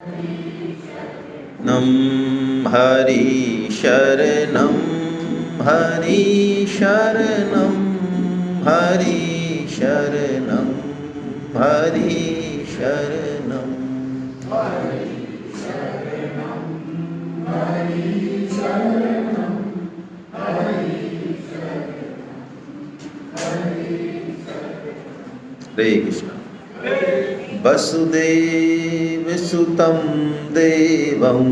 नम हरि शरणं हरि शरणं हरि शरणं हरि शरणं। हरे कृष्ण। वसुदेव सुतं देवं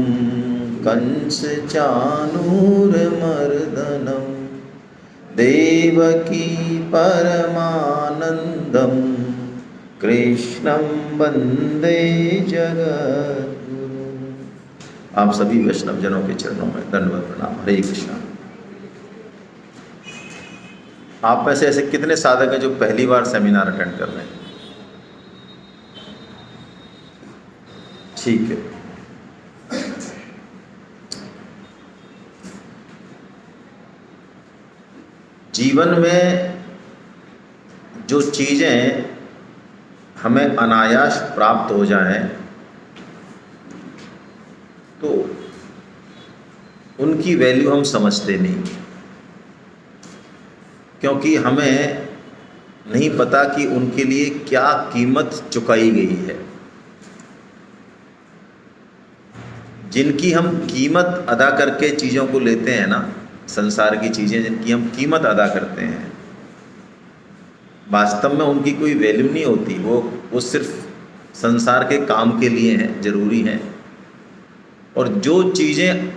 कंसचानूरमर्दनं देवकी परमानंदं कृष्णं वंदे जगद्गुरुं। आप सभी वैष्णव जनों के चरणों में दंडवत प्रणाम। हरे कृष्णा। आप में से ऐसे कितने साधक हैं जो पहली बार सेमिनार अटेंड कर रहे हैं? ठीक है। जीवन में जो चीज़ें हमें अनायास प्राप्त हो जाएं तो उनकी वैल्यू हम समझते नहीं, क्योंकि हमें नहीं पता कि उनके लिए क्या कीमत चुकाई गई है। जिनकी हम कीमत अदा करके चीज़ों को लेते हैं ना, संसार की चीज़ें जिनकी हम कीमत अदा करते हैं, वास्तव में उनकी कोई वैल्यू नहीं होती। वो सिर्फ संसार के काम के लिए हैं, ज़रूरी हैं। और जो चीज़ें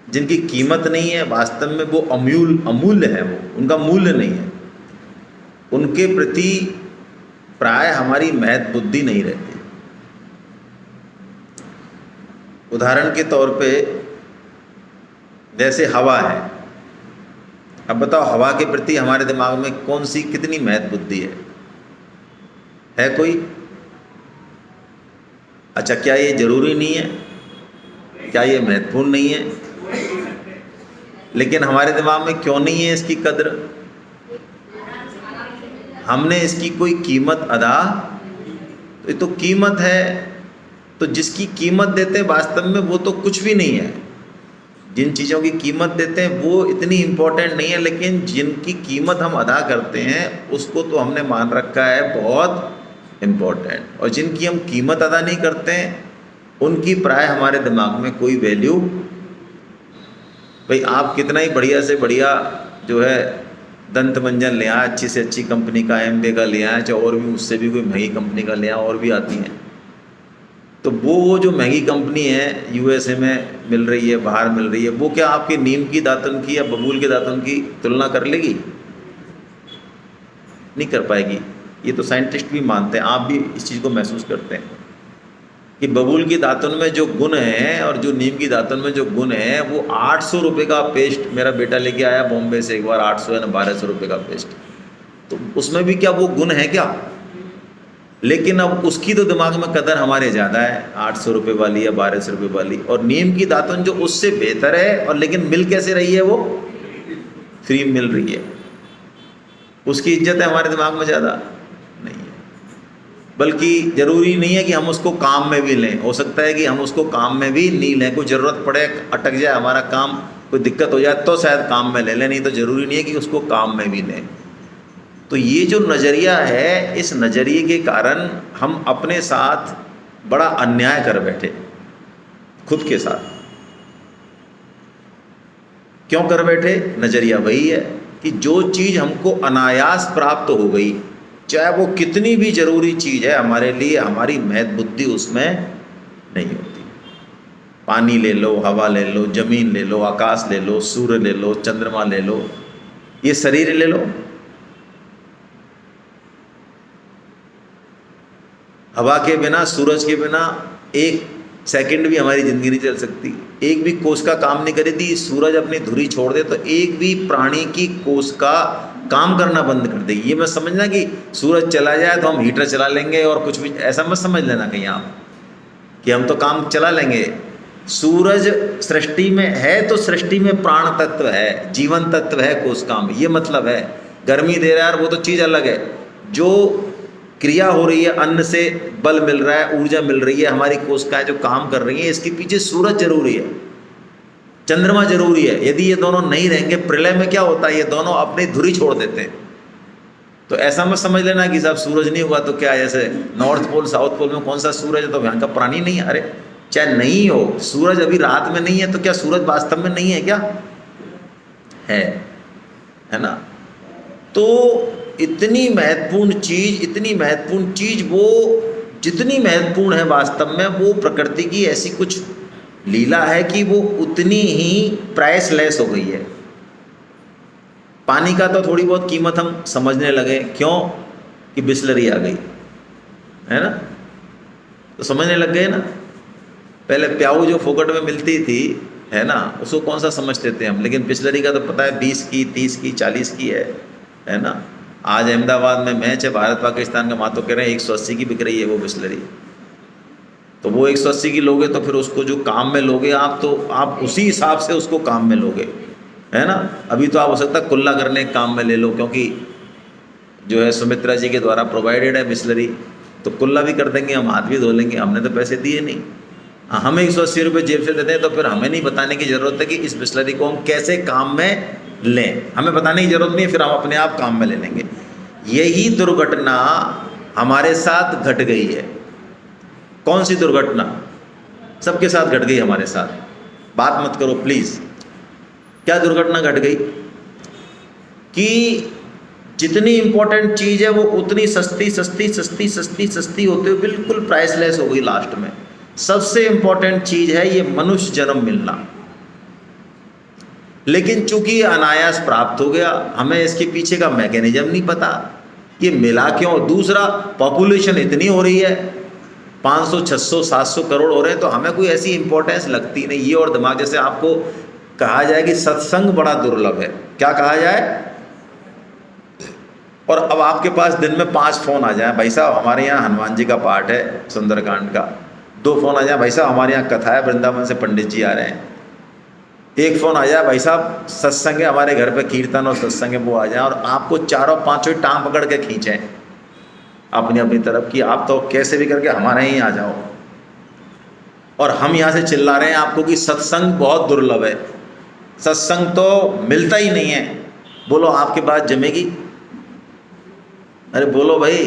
जिनकी कीमत नहीं है, वास्तव में वो अमूल्य है, वो उनका मूल्य नहीं है, उनके प्रति प्राय हमारी महत्व बुद्धि नहीं रहती। उदाहरण के तौर पे जैसे हवा है। अब बताओ, हवा के प्रति हमारे दिमाग में कौन सी कितनी महत्व बुद्धि है कोई? अच्छा, क्या ये जरूरी नहीं है? क्या ये महत्वपूर्ण नहीं है? लेकिन हमारे दिमाग में क्यों नहीं है इसकी कद्र? हमने इसकी कोई कीमत अदा, तो ये तो कीमत है, तो जिसकी कीमत देते हैं वास्तव में वो तो कुछ भी नहीं है। जिन चीज़ों की कीमत देते हैं वो इतनी इम्पोर्टेंट नहीं है, लेकिन जिनकी कीमत हम अदा करते हैं उसको तो हमने मान रखा है बहुत इम्पोर्टेंट। और जिनकी हम कीमत अदा नहीं करते हैं उनकी प्राय हमारे दिमाग में कोई वैल्यू। भाई आप कितना ही बढ़िया से बढ़िया जो है दंत मंजन ले आए, अच्छी से अच्छी कंपनी का एमबे का ले आए, चाहे और भी उससे भी कोई महंगी कंपनी का ले आए, और भी आती हैं, तो वो जो महंगी कंपनी है यूएसए में मिल रही है, बाहर मिल रही है, वो क्या आपके नीम की दातुन की या बबूल के दातुन की तुलना कर लेगी? नहीं कर पाएगी। ये तो साइंटिस्ट भी मानते हैं, आप भी इस चीज़ को महसूस करते हैं कि बबूल की दातुन में जो गुण है और जो नीम की दातुन में जो गुण है, वो 800 रुपये का पेस्ट मेरा बेटा लेके आया बॉम्बे से एक बार, 800 या 1200 रुपये का पेस्ट, तो उसमें भी क्या वो गुण है क्या? लेकिन अब उसकी तो दिमाग में कदर हमारे ज़्यादा है, 800 रुपये वाली या 1200 रुपये वाली। और नीम की दातुन जो उससे बेहतर है, और लेकिन मिल कैसे रही है? वो फ्री मिल रही है, उसकी इज्जत है हमारे दिमाग में ज़्यादा नहीं है। बल्कि ज़रूरी नहीं है कि हम उसको काम में भी लें, हो सकता है कि हम उसको काम में भी नहीं लें, कोई ज़रूरत पड़े, अटक जाए हमारा काम, कोई दिक्कत हो जाए तो शायद काम में ले लें, नहीं तो ज़रूरी नहीं है कि उसको काम में भी लें। तो ये जो नज़रिया है, इस नज़रिए के कारण हम अपने साथ बड़ा अन्याय कर बैठे, खुद के साथ। क्यों कर बैठे? नज़रिया वही है कि जो चीज़ हमको अनायास प्राप्त हो गई, चाहे वो कितनी भी ज़रूरी चीज़ है हमारे लिए, हमारी महत्व बुद्धि उसमें नहीं होती। पानी ले लो, हवा ले लो, ज़मीन ले लो, आकाश ले लो, सूर्य ले लो, चंद्रमा ले लो, ये शरीर ले लो। हवा के बिना, सूरज के बिना एक सेकंड भी हमारी ज़िंदगी नहीं चल सकती। एक भी कोस का काम नहीं करी थी, सूरज अपनी धुरी छोड़ दे तो एक भी प्राणी की कोस का काम करना बंद कर देगी। ये मत समझना कि सूरज चला जाए तो हम हीटर चला लेंगे और कुछ भी, ऐसा मत समझ लेना कहीं आप कि हम तो काम चला लेंगे। सूरज सृष्टि में है तो सृष्टि में प्राण तत्व है, जीवन तत्व है, कोस काम, ये मतलब है। गर्मी दे रहा है वो तो चीज़ अलग है। जो क्रिया हो रही है, अन्न से बल मिल रहा है, ऊर्जा मिल रही है, हमारी कोशिकाएं जो काम कर रही हैं, इसके पीछे सूरज जरूरी है, चंद्रमा जरूरी है। यदि ये दोनों नहीं रहेंगे, प्रलय में क्या होता है, ये दोनों अपनी धुरी छोड़ देते हैं। तो ऐसा मत समझ लेना कि साहब सूरज नहीं हुआ तो क्या, जैसे नॉर्थ पोल साउथ पोल में कौन सा सूरज है तो यहाँ का प्राणी नहीं है। अरे चाहे नहीं हो, सूरज अभी रात में नहीं है तो क्या सूरज वास्तव में नहीं है क्या? है ना। तो इतनी महत्वपूर्ण चीज, वो जितनी महत्वपूर्ण है वास्तव में, वो प्रकृति की ऐसी कुछ लीला है कि वो उतनी ही प्राइसलेस हो गई है। पानी का तो थोड़ी बहुत कीमत हम समझने लगे, क्यों कि बिसलरी आ गई, है ना, तो समझने लग गए ना। पहले प्याऊ जो फोकट में मिलती थी, है ना, उसको कौन सा समझते थे हम, लेकिन बिसलरी का तो पता है 20 की, 30 की, 40 की है ना। आज अहमदाबाद में मैच है भारत पाकिस्तान का, वहाँ तो कह रहे हैं 180 की बिक रही है वो बिसलरी। तो वो 180 की लोगे तो फिर उसको जो काम में लोगे आप, तो आप उसी हिसाब से उसको काम में लोगे, है ना। अभी तो आप हो सकता है कुल्ला करने काम में ले लो, क्योंकि जो है सुमित्रा जी के द्वारा प्रोवाइडेड है बिसलरी, तो कुल्ला भी कर देंगे, हम हाथ भी धो लेंगे, हमने तो पैसे दिए नहीं। हम 180 रुपये जेब से देते हैं, तो फिर हमें नहीं बताने की ज़रूरत है कि इस बिसलरी को हम कैसे काम में लें, हमें बताने की ज़रूरत नहीं है, फिर हम अपने आप काम में ले लेंगे। यही दुर्घटना हमारे साथ घट गई है। कौन सी दुर्घटना? सबके साथ घट गई हमारे साथ, बात मत करो प्लीज़। क्या दुर्घटना घट गई कि जितनी इंपॉर्टेंट चीज़ है वो उतनी सस्ती सस्ती सस्ती सस्ती सस्ती होते हुए बिल्कुल प्राइसलेस हो गई लास्ट में। सबसे इंपॉर्टेंट चीज़ है ये मनुष्य जन्म मिलना, लेकिन चूंकि अनायास प्राप्त हो गया, हमें इसके पीछे का मैकेनिज्म नहीं पता कि मिला क्यों। दूसरा, पॉपुलेशन इतनी हो रही है, 500 600 700 करोड़ हो रहे हैं, तो हमें कोई ऐसी इंपॉर्टेंस लगती नहीं। ये और दिमाग, जैसे आपको कहा जाए कि सत्संग बड़ा दुर्लभ है, क्या कहा जाए, और अब आपके पास दिन में 5 फोन आ जाए, भाई साहब हमारे यहाँ हनुमान जी का पाठ है, सुंदरकांड का। 2 फोन आ जाए, भाई साहब हमारे यहाँ कथा है, वृंदावन से पंडित जी आ रहे हैं। 1 फोन आ जाए, भाई साहब सत्संग है, हमारे घर पे कीर्तन और सत्संग है, वो आ जाए, और आपको 4 5 टांग पकड़ के खींचें अपनी अपनी तरफ की, आप तो कैसे भी करके हमारे यहाँ आ जाओ। और हम यहाँ से चिल्ला रहे हैं आपको कि सत्संग बहुत दुर्लभ है, सत्संग तो मिलता ही नहीं है। बोलो आपके बात जमेगी? अरे बोलो भाई।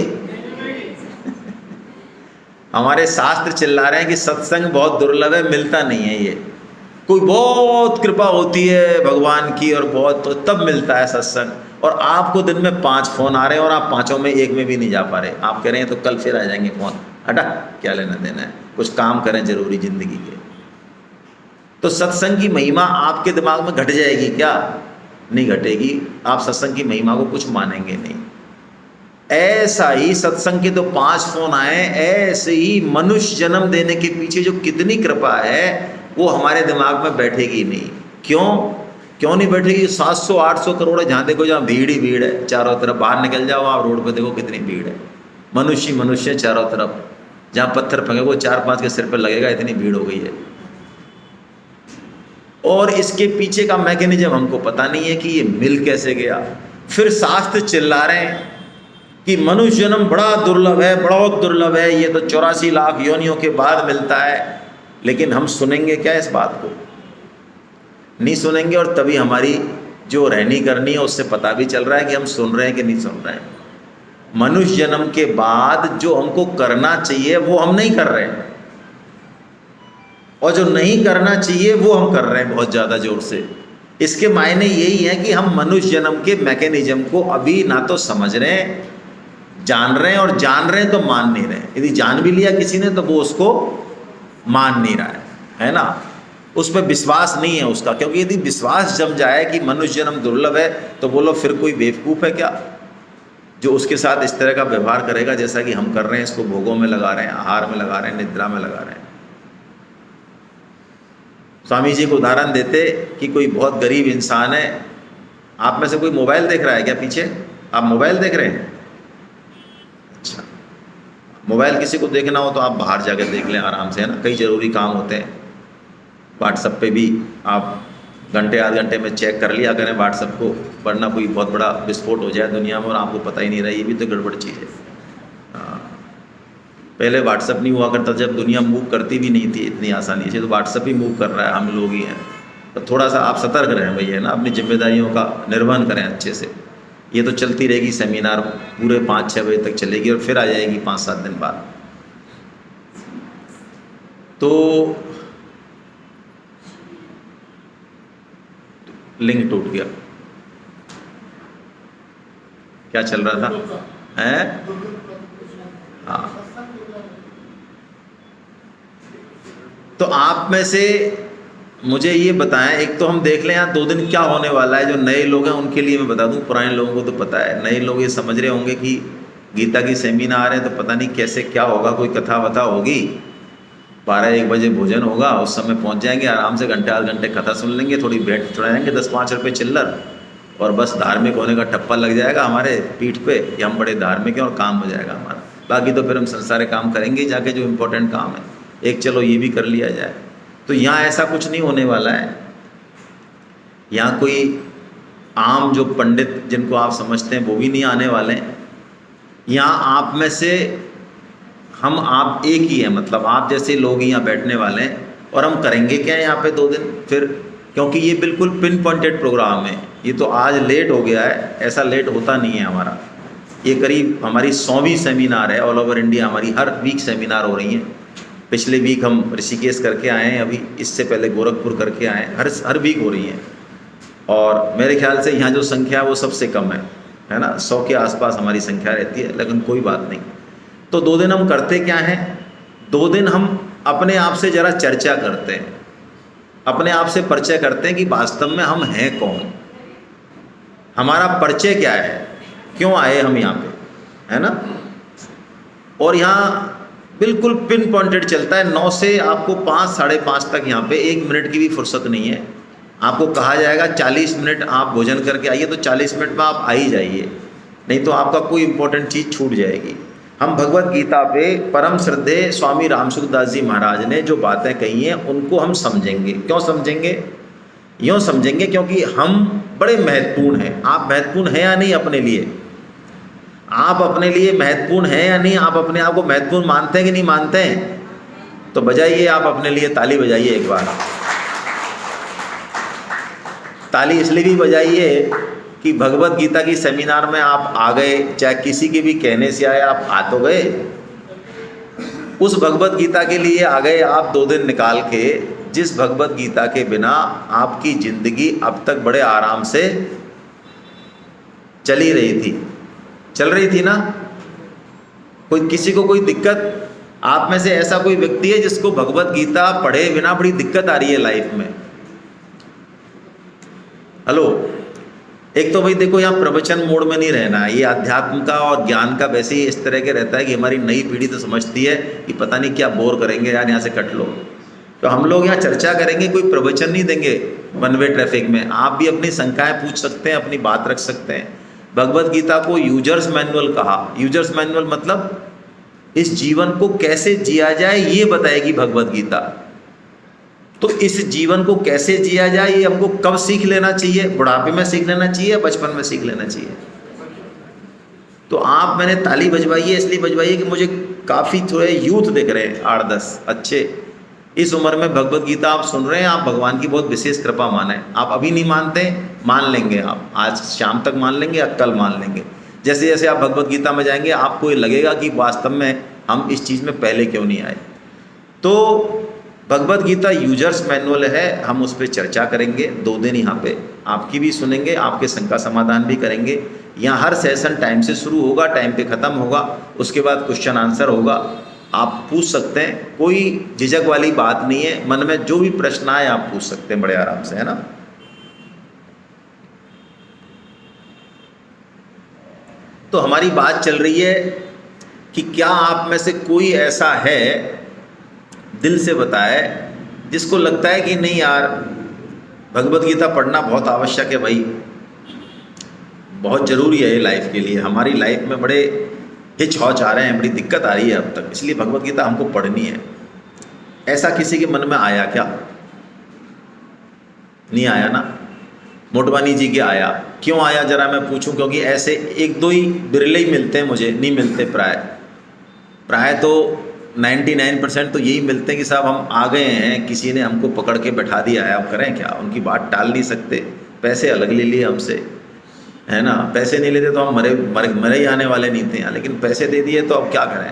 हमारे शास्त्र चिल्ला रहे हैं कि सत्संग बहुत दुर्लभ है, मिलता नहीं है। ये कोई बहुत कृपा होती है भगवान की और बहुत, तो तब मिलता है सत्संग। और आपको दिन में 5 फोन आ रहे हैं और आप 5 में 1 में भी नहीं जा पा रहे। आप कह रहे हैं तो कल फिर आ जाएंगे फोन, हटा क्या लेना देना है, कुछ काम करें जरूरी जिंदगी के। तो सत्संग की महिमा आपके दिमाग में घट जाएगी क्या? नहीं घटेगी। आप सत्संग की महिमा को कुछ मानेंगे नहीं। ऐसा ही सत्संग के तो 5 फोन आए, ऐसे ही मनुष्य जन्म देने के पीछे जो कितनी कृपा है वो हमारे दिमाग में बैठेगी नहीं। क्यों नहीं बैठेगी? 700 800 करोड़ है, जहाँ देखो जहाँ भीड़ ही भीड़ है चारों तरफ। बाहर निकल जाओ आप रोड पे, देखो कितनी भीड़ है, मनुष्य मनुष्य चारों तरफ। जहाँ पत्थर फेंके वो 4-5 के सिर पर लगेगा, इतनी भीड़ हो गई है। और इसके पीछे का मैकेनिज्म हमको पता नहीं है कि ये मिल कैसे गया। फिर शास्त्र चिल्ला रहे हैं कि मनुष्य जन्म बड़ा दुर्लभ है, बहुत दुर्लभ है, ये तो 84 लाख योनियों के बाद मिलता है। लेकिन हम सुनेंगे क्या इस बात को? नहीं सुनेंगे। और तभी हमारी जो रहनी करनी है उससे पता भी चल रहा है कि हम सुन रहे हैं कि नहीं सुन रहे हैं। मनुष्य जन्म के बाद जो हमको करना चाहिए वो हम नहीं कर रहे हैं, और जो नहीं करना चाहिए वो हम कर रहे हैं बहुत ज़्यादा जोर से। इसके मायने यही है कि हम मनुष्य जन्म के मैकेनिज्म को अभी ना तो समझ रहे हैं, जान रहे हैं, और जान रहे हैं तो मान नहीं रहे। यदि जान भी लिया किसी ने तो वो उसको मान नहीं रहा है ना, उस पर विश्वास नहीं है उसका। क्योंकि यदि विश्वास जम जाए कि मनुष्य जन्म दुर्लभ है तो बोलो फिर कोई बेवकूफ़ है क्या जो उसके साथ इस तरह का व्यवहार करेगा जैसा कि हम कर रहे हैं। इसको भोगों में लगा रहे हैं, आहार में लगा रहे हैं, निद्रा में लगा रहे हैं। स्वामी जी को उदाहरण देते कि कोई बहुत गरीब इंसान है। आप में से कोई मोबाइल देख रहा है क्या? पीछे आप मोबाइल देख रहे हैं? अच्छा, मोबाइल किसी को देखना हो तो आप बाहर जाकर देख लें आराम से, है ना। कई ज़रूरी काम होते हैं, व्हाट्सएप पे भी आप घंटे आध घंटे में चेक कर लिया करें व्हाट्सएप को, वरना कोई बहुत बड़ा विस्फोट हो जाए दुनिया में और आपको पता ही नहीं रहा। ये भी तो गड़बड़ चीज़ है। पहले व्हाट्सअप नहीं हुआ करता, जब दुनिया मूव करती भी नहीं थी इतनी आसानी से, तो व्हाट्सअप ही मूव कर रहा है, हम लोग ही हैं। तो थोड़ा सा आप सतर्क रहें भैया ना, अपनी जिम्मेदारियों का निर्वहन करें अच्छे से। ये तो चलती रहेगी, सेमिनार पूरे 5-6 बजे तक चलेगी और फिर आ जाएगी 5-7 दिन बाद। तो लिंक टूट गया, क्या चल रहा था? हैं? हाँ, तो आप में से मुझे ये बताएं, एक तो हम देख लें यहाँ 2 दिन क्या होने वाला है। जो नए लोग हैं उनके लिए मैं बता दूं, पुराने लोगों को तो पता है। नए लोग ये समझ रहे होंगे कि गीता की सेमिनार है तो पता नहीं कैसे क्या होगा, कोई कथा वथा होगी, 12-1 बजे भोजन होगा, उस समय पहुँच जाएंगे, आराम से घंटे 8 घंटे कथा सुन लेंगे, थोड़ी भेंट चढ़ाएंगे 10-5 रुपये चिल्लर, और बस धार्मिक होने का ठप्पा लग जाएगा हमारे पीठ पे कि हम बड़े धार्मिक हैं और काम हो जाएगा हमारा। बाकी तो फिर हम संसारिक काम करेंगे जाके, जो इम्पोर्टेंट काम है, एक चलो ये भी कर लिया जाए। तो यहाँ ऐसा कुछ नहीं होने वाला है। यहाँ कोई आम जो पंडित जिनको आप समझते हैं वो भी नहीं आने वाले हैं। यहाँ आप में से हम आप एक ही हैं, मतलब आप जैसे लोग ही यहाँ बैठने वाले हैं। और हम करेंगे क्या यहाँ पे 2 दिन फिर, क्योंकि ये बिल्कुल पिन पॉइंटेड प्रोग्राम है। ये तो आज लेट हो गया है, ऐसा लेट होता नहीं है हमारा। ये करीब हमारी 100वीं सेमिनार है, ऑल ओवर इंडिया हमारी हर वीक सेमिनार हो रही हैं। पिछले वीक हम ऋषिकेश करके आए हैं, अभी इससे पहले गोरखपुर करके आए हैं, हर वीक हो रही हैं। और मेरे ख्याल से यहाँ जो संख्या है वो सबसे कम है ना, 100 के आसपास हमारी संख्या रहती है, लेकिन कोई बात नहीं। तो 2 दिन हम करते क्या हैं, 2 दिन हम अपने आप से ज़रा चर्चा करते हैं, अपने आप से परिचय करते हैं कि वास्तव में हम हैं कौन, हमारा परिचय क्या है, क्यों आए हम यहाँ पे, है ना। और यहाँ बिल्कुल पिन पॉइंटेड चलता है। 9 से आपको 5-5:30 तक यहाँ पे 1 मिनट की भी फुर्सत नहीं है। आपको कहा जाएगा 40 मिनट आप भोजन करके आइए, तो 40 मिनट में आप आ ही जाइए, नहीं तो आपका कोई इंपॉर्टेंट चीज़ छूट जाएगी। हम भगवत गीता पे परम श्रद्धेय स्वामी रामसुखदास जी महाराज ने जो बातें कही हैं उनको हम समझेंगे। क्यों समझेंगे? यूँ समझेंगे क्योंकि हम बड़े महत्वपूर्ण हैं। आप महत्वपूर्ण हैं या नहीं अपने लिए? आप अपने लिए महत्वपूर्ण हैं या नहीं? आप अपने आप को महत्वपूर्ण मानते हैं कि नहीं मानते हैं? तो बजाइए आप अपने लिए, ताली बजाइए एक बार। ताली इसलिए भी बजाइए कि भगवत गीता की सेमिनार में आप आ गए, चाहे किसी के भी कहने से आए, आप आ तो गए। उस भगवत गीता के लिए आ गए आप 2 दिन निकाल के, जिस भगवत गीता के बिना आपकी ज़िंदगी अब तक बड़े आराम से चल रही थी ना। कोई किसी को कोई दिक्कत, आप में से ऐसा कोई व्यक्ति है जिसको भगवत गीता पढ़े बिना बड़ी दिक्कत आ रही है लाइफ में? हेलो। एक तो भाई देखो, यहाँ प्रवचन मोड में नहीं रहना है। ये अध्यात्म का और ज्ञान का वैसे ही इस तरह के रहता है कि हमारी नई पीढ़ी तो समझती है कि पता नहीं क्या बोर करेंगे यार, यहाँ से कट लो। तो हम लोग यहाँ चर्चा करेंगे, कोई प्रवचन नहीं देंगे वन वे ट्रैफिक में। आप भी अपनी शंकाएं पूछ सकते हैं, अपनी बात रख सकते हैं। भगवत गीता को यूजर्स मैनुअल कहा। यूजर्स मैनुअल मतलब इस जीवन को कैसे जिया जाए ये बताएगी भगवत गीता। तो इस जीवन को कैसे जिया जाए ये हमको कब सीख लेना चाहिए? बुढ़ापे में सीख लेना चाहिए, बचपन में सीख लेना चाहिए? तो आप, मैंने ताली बजवाई है इसलिए बजवाई है कि मुझे काफ़ी थोड़े यूथ दिख रहे हैं, 8-10 अच्छे। इस उम्र में भगवत गीता आप सुन रहे हैं, आप भगवान की बहुत विशेष कृपा माने। आप अभी नहीं मानते, मान लेंगे आप, आज शाम तक मान लेंगे या कल मान लेंगे। जैसे जैसे आप भगवत गीता में जाएंगे आपको ये लगेगा कि वास्तव में हम इस चीज़ में पहले क्यों नहीं आए। तो भगवत गीता यूजर्स मैनुअल है, हम उस पर चर्चा करेंगे 2 दिन। यहाँ पे आपकी भी सुनेंगे, आपके शंका समाधान भी करेंगे। यहाँ हर सेशन टाइम से शुरू होगा, टाइम पे ख़त्म होगा, उसके बाद क्वेश्चन आंसर होगा। आप पूछ सकते हैं, कोई झिझक वाली बात नहीं है। मन में जो भी प्रश्न आए आप पूछ सकते हैं बड़े आराम से, है ना। तो हमारी बात चल रही है कि क्या आप में से कोई ऐसा है, दिल से बताए, जिसको लगता है कि नहीं यार भगवत गीता पढ़ना बहुत आवश्यक है भाई, बहुत ज़रूरी है ये लाइफ के लिए, हमारी लाइफ में बड़े हिचहौच आ रहे हैं, बड़ी दिक्कत आ रही है अब तक, इसलिए भगवत गीता हमको पढ़नी है। ऐसा किसी के मन में आया क्या? नहीं आया ना। मोटवानी जी के आया। क्यों आया जरा मैं पूछूं? क्योंकि ऐसे 1-2 ही बिरले ही मिलते हैं मुझे, नहीं मिलते प्राय तो 99% तो यही मिलते हैं कि साहब हम आ गए हैं, किसी ने हमको पकड़ के बैठा दिया है, अब करें क्या, उनकी बात टाल नहीं सकते, पैसे अलग ले लिए हमसे, है ना, पैसे नहीं लेते तो हम मरे ही आने वाले नहीं थे यहाँ, लेकिन पैसे दे दिए तो अब क्या करें,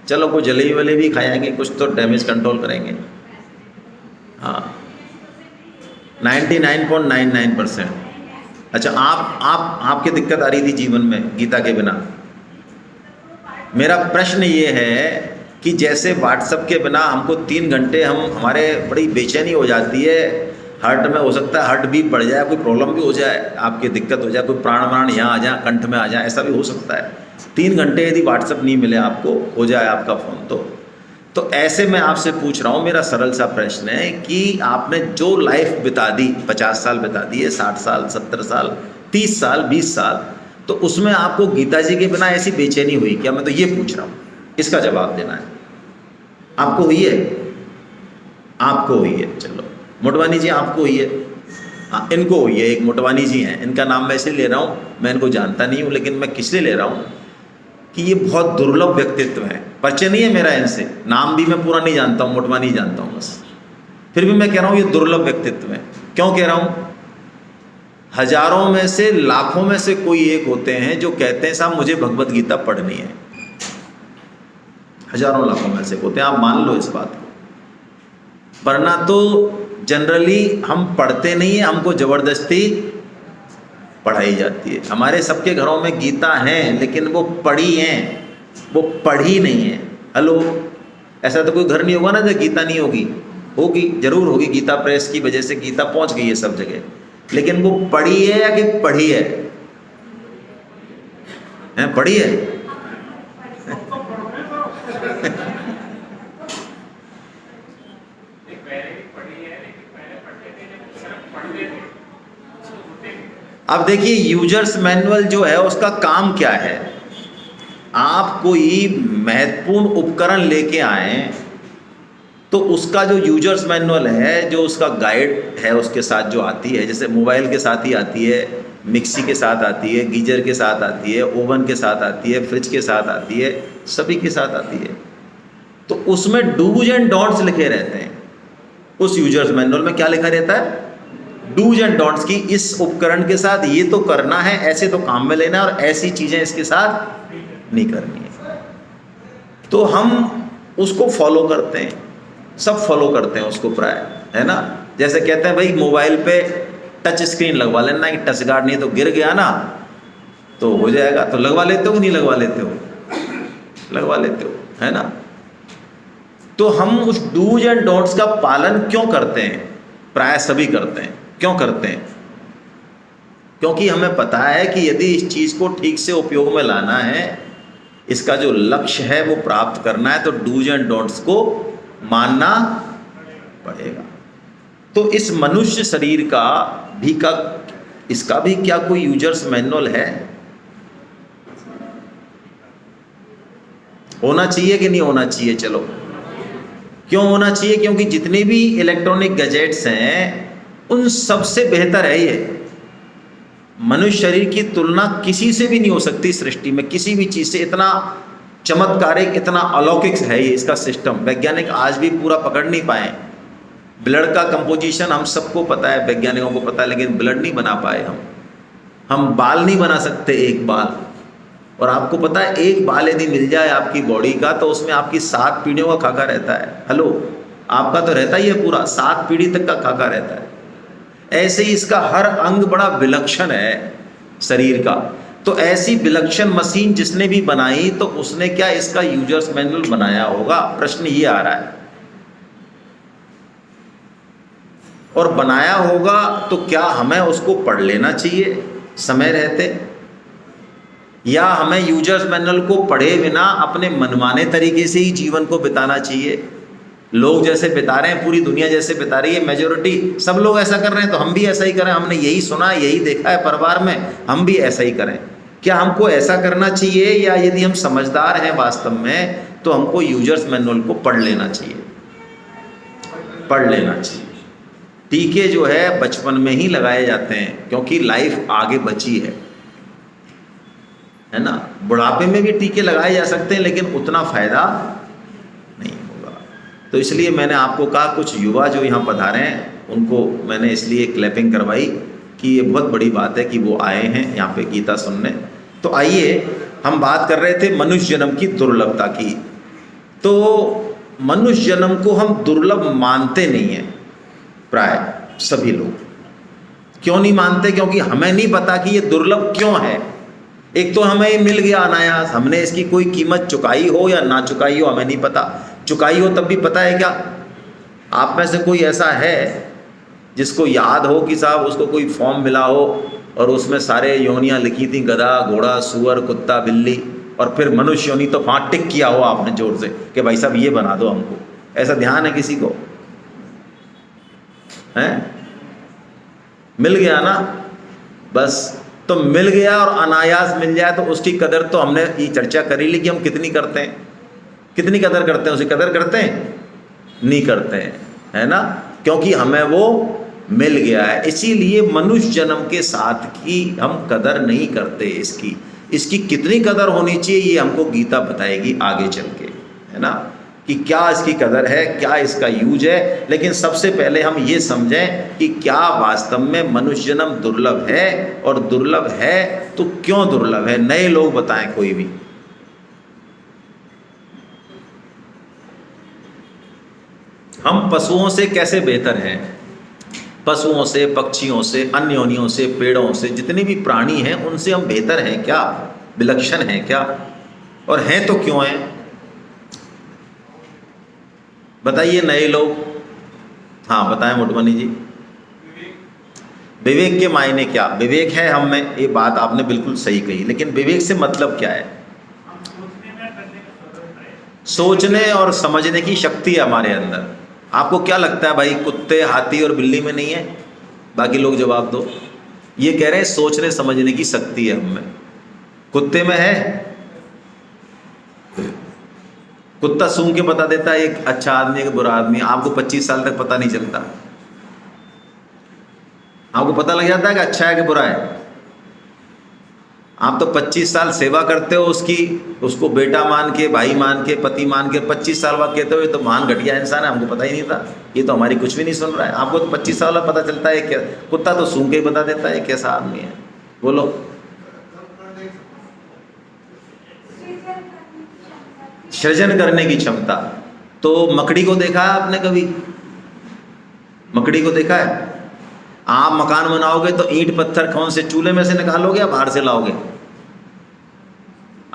चलो कोई जलेबी वाले भी खाएंगे, कुछ तो डैमेज कंट्रोल करेंगे। हाँ 99.99%। अच्छा आपकी दिक्कत आ रही थी जीवन में गीता के बिना। मेरा प्रश्न ये है कि जैसे व्हाट्सएप के बिना हमको 3 घंटे हमारे बड़ी बेचैनी हो जाती है, हार्ट में हो सकता है हार्ट बीट बढ़ जाए, कोई प्रॉब्लम भी हो जाए, आपकी दिक्कत हो जाए, कोई प्राण यहाँ आ जाए, कंठ में आ जाए, ऐसा भी हो सकता है। 3 घंटे यदि व्हाट्सएप नहीं मिले आपको, हो जाए आपका फ़ोन तो ऐसे मैं आपसे पूछ रहा हूँ, मेरा सरल सा प्रश्न है कि आपने जो लाइफ बिता दी, 50 साल बिता दिए, 60 साल, 70 साल, 30 साल, 20 साल, तो उसमें आपको गीता जी के बिना ऐसी बेचैनी हुई क्या? मैं तो ये पूछ रहा हूँ, इसका जवाब देना है। आपको हुई है? आपको हुई है, चलो मोटवानी जी आपको हुई है, हाँ इनको हुई है, एक मोटवानी जी हैं, इनका नाम मैं इसलिए ले रहा हूँ, मैं इनको जानता नहीं हूँ, लेकिन मैं किस लिए ले रहा हूँ कि ये बहुत दुर्लभ व्यक्तित्व है, परिचय नहीं है मेरा इनसे, नाम भी मैं पूरा नहीं जानता हूँ, मोटवानी जानता हूँ बस, फिर भी मैं कह रहा हूँ ये दुर्लभ व्यक्तित्व है। क्यों कह रहा हूँ? हजारों में से, लाखों में से कोई एक होते हैं जो कहते हैं साहब मुझे भगवत गीता पढ़नी है, हजारों लाखों में से होते हैं, आप मान लो इस बात को। वरना तो जनरली हम पढ़ते नहीं है, हमको जबरदस्ती पढ़ाई जाती है। हमारे सबके घरों में गीता है, लेकिन वो पढ़ी हैं, वो पढ़ी नहीं है। हेलो, ऐसा तो कोई घर नहीं होगा ना जहाँ गीता नहीं होगी, होगी जरूर होगी, गीता प्रेस की वजह से गीता पहुंच गई है सब जगह, लेकिन वो पढ़ी है या कि पढ़ी है? पढ़ी है? अब देखिए यूजर्स मैनुअल जो है उसका काम क्या है। आप कोई महत्वपूर्ण उपकरण लेके आए तो उसका जो यूजर्स मैनुअल है, जो उसका गाइड है उसके साथ जो आती है, जैसे मोबाइल के साथ ही आती है, मिक्सी के साथ आती है, गीजर के साथ आती है, ओवन के साथ आती है, फ्रिज के साथ आती है, सभी के साथ आती है, तो उसमें डूज एंड डोंट्स लिखे रहते हैं। उस यूजर्स मैनुअल में क्या लिखा रहता है? डूज एंड डोंट्स की इस उपकरण के साथ ये तो करना है, ऐसे तो काम में लेना है, और ऐसी चीजें इसके साथ नहीं करनी है। तो हम उसको फॉलो करते हैं, सब फॉलो करते हैं उसको प्राय, है ना। जैसे कहते हैं भाई मोबाइल पे टच स्क्रीन लगवा लेना, कि टच गार्ड नहीं तो गिर गया ना तो हो जाएगा, तो लगवा लेते हो नहीं लगवा लेते हो? लगवा लेते हो, है ना। तो हम उस डूज एंड डोंट्स का पालन क्यों करते हैं? प्राय सभी करते हैं। क्यों करते हैं? क्योंकि हमें पता है कि यदि इस चीज को ठीक से उपयोग में लाना है, इसका जो लक्ष्य है वो प्राप्त करना है, तो डूज एंड डोंट्स को मानना पड़ेगा। तो इस मनुष्य शरीर का भी इसका भी क्या कोई यूजर्स मैनुअल है? होना चाहिए कि नहीं होना चाहिए? चलो, क्यों होना चाहिए? क्योंकि जितने भी इलेक्ट्रॉनिक गैजेट्स हैं उन सबसे बेहतर है ये। मनुष्य शरीर की तुलना किसी से भी नहीं हो सकती सृष्टि में, किसी भी चीज से। इतना चमत्कारिक, इतना अलौकिक है ये इसका सिस्टम, वैज्ञानिक आज भी पूरा पकड़ नहीं पाए। ब्लड का कंपोजिशन हम सबको पता है, वैज्ञानिकों को पता है, लेकिन ब्लड नहीं बना पाए हम बाल नहीं बना सकते, एक बाल। और आपको पता है एक बाल यदि मिल जाए आपकी बॉडी का तो उसमें आपकी 7 पीढ़ियों का खाका रहता है। हेलो, आपका तो रहता ही है, पूरा 7 पीढ़ी तक का खाका रहता है। ऐसे ही इसका हर अंग बड़ा विलक्षण है शरीर का। तो ऐसी विलक्षण मशीन जिसने भी बनाई, तो उसने क्या इसका यूजर्स मैनुअल बनाया होगा? प्रश्न ये आ रहा है। और बनाया होगा तो क्या हमें उसको पढ़ लेना चाहिए समय रहते, या हमें यूजर्स मैनुअल को पढ़े बिना अपने मनमाने तरीके से ही जीवन को बिताना चाहिए? लोग जैसे बिता रहे हैं, पूरी दुनिया जैसे बिता रही है, मेजोरिटी सब लोग ऐसा कर रहे हैं, तो हम भी ऐसा ही करें। हमने यही सुना, यही देखा है परिवार में, हम भी ऐसा ही करें। क्या हमको ऐसा करना चाहिए, या यदि हम समझदार हैं वास्तव में तो हमको यूजर्स मैनुअल को पढ़ लेना चाहिए? पढ़ लेना चाहिए। टीके जो है बचपन में ही लगाए जाते हैं, क्योंकि लाइफ आगे बची है ना। बुढ़ापे में भी टीके लगाए जा सकते हैं, लेकिन उतना फायदा नहीं। तो इसलिए मैंने आपको कहा कुछ युवा जो यहाँ पधारे हैं उनको मैंने इसलिए क्लैपिंग करवाई कि ये बहुत बड़ी बात है कि वो आए हैं यहाँ पे गीता सुनने। तो आइए, हम बात कर रहे थे मनुष्य जन्म की दुर्लभता की। तो मनुष्य जन्म को हम दुर्लभ मानते नहीं हैं प्राय सभी लोग। क्यों नहीं मानते? क्योंकि हमें नहीं पता कि ये दुर्लभ क्यों है। एक तो हमें ये मिल गया अनायास, हमने इसकी कोई कीमत चुकाई हो या ना चुकाई हो हमें नहीं पता। चुकाई हो तब भी पता है क्या? आप में से कोई ऐसा है जिसको याद हो कि साहब उसको कोई फॉर्म मिला हो और उसमें सारे योनियां लिखी थी, गधा, घोड़ा, सुअर, कुत्ता, बिल्ली, और फिर मनुष्य योनि, तो वहाँ टिक किया हो आपने जोर से कि भाई साहब ये बना दो हमको? ऐसा ध्यान है किसी को? है? मिल गया ना, बस। तो मिल गया और अनायास मिल जाए तो उसकी कदर तो हमने ये चर्चा करी ली कि हम कितनी करते हैं, कितनी कदर करते हैं। उसकी कदर करते हैं? नहीं करते हैं, है ना? क्योंकि हमें वो मिल गया है। इसीलिए मनुष्य जन्म के साथ की हम कदर नहीं करते। इसकी कितनी कदर होनी चाहिए ये हमको गीता बताएगी आगे चल के, है ना, कि क्या इसकी कदर है, क्या इसका यूज है। लेकिन सबसे पहले हम ये समझें कि क्या वास्तव में मनुष्य जन्म दुर्लभ है, और दुर्लभ है तो क्यों दुर्लभ है। नए लोग बताएं कोई भी। हम पशुओं से कैसे बेहतर हैं? पशुओं से, पक्षियों से, अन्य योनियों से, पेड़ों से, जितने भी प्राणी हैं उनसे हम बेहतर हैं क्या? विलक्षण हैं क्या? और हैं तो क्यों हैं? बताइए नए लोग। हाँ बताएं मोटमनी जी। विवेक के मायने क्या? विवेक है हम में, ये बात आपने बिल्कुल सही कही, लेकिन विवेक से मतलब क्या है? सोचने और समझने की शक्ति है हमारे अंदर। आपको क्या लगता है भाई, कुत्ते, हाथी और बिल्ली में नहीं है? बाकी लोग जवाब दो। ये कह रहे हैं सोचने समझने की शक्ति है हम में। कुत्ते में है? कुत्ता सूंघ के बता देता है एक अच्छा आदमी है कि बुरा आदमी है। आपको 25 साल तक पता नहीं चलता, आपको पता लग जाता है कि अच्छा है कि बुरा है। आप तो 25 साल सेवा करते हो उसकी, उसको बेटा मान के, भाई मान के, पति मान के, 25 साल बाद कहते हो ये तो महान घटिया इंसान है, हमको पता ही नहीं था, ये तो हमारी कुछ भी नहीं सुन रहा है। आपको तो 25 साल बाद पता चलता है क्या? कुत्ता तो सूंघ के ही बता देता है कैसा आदमी है। बोलो। सृजन करने की क्षमता। तो मकड़ी को देखा है आपने कभी? मकड़ी को देखा है? आप मकान बनाओगे तो ईंट पत्थर कौन से चूल्हे में से निकालोगे या बाहर से लाओगे?